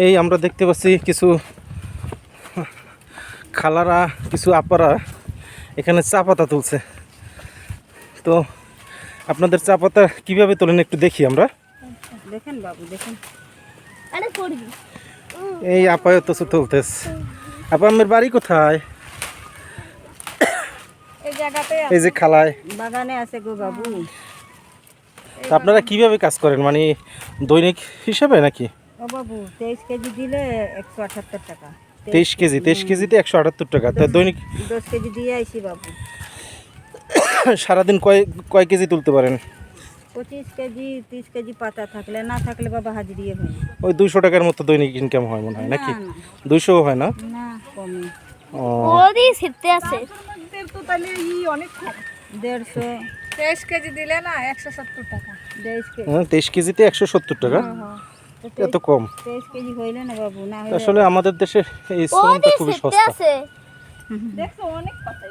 এই আমরা দেখতে পাচ্ছি কিছু খালারা, কিছু আপারা এখানে চা পাতা তুলছে। তো আপনাদের চা পাতা কীভাবে তোলেন একটু দেখি আমরা। দেখেন বাবু, দেখেন। এই আপায়ত তুলতেছে। আপা, আমার বাড়ি কোথায়? এই জায়গাতে এই যে খালায় বাগানে আছে গো বাবু। তা আপনারা কিভাবে কাজ করেন, মানে দৈনিক হিসাবে নাকি? ও বাবু 23 কেজি দিলে 178 টাকা। 23 কেজি, 23 কেজিতে 178 টাকা। তা দৈনিক 10 কেজি দিয়ে আইছি বাবু। সারাদিন কয় কেজি তুলতে পারেন? 25 কেজি 30 কেজি পাতা থাকলে, না থাকলে বাবা হাজিরি হয় না। ওই 200 টাকার মতো দৈনিক ইনকাম হয় মনে হয় নাকি? 200 হয় না? না, কমই। ও, ওরই শীতে আছে। তো তাহলে অনেক 150। 23 কেজি দিলে না 170 টাকা। 23 কেজি। 23 কেজিতে 170 টাকা, এত কম? 23 কেজি হইলে না বাবু, না আসলে আমাদের দেশে এই শ্রমটা খুবই সস্তা। আছে। দেখছো অনেক পাতা।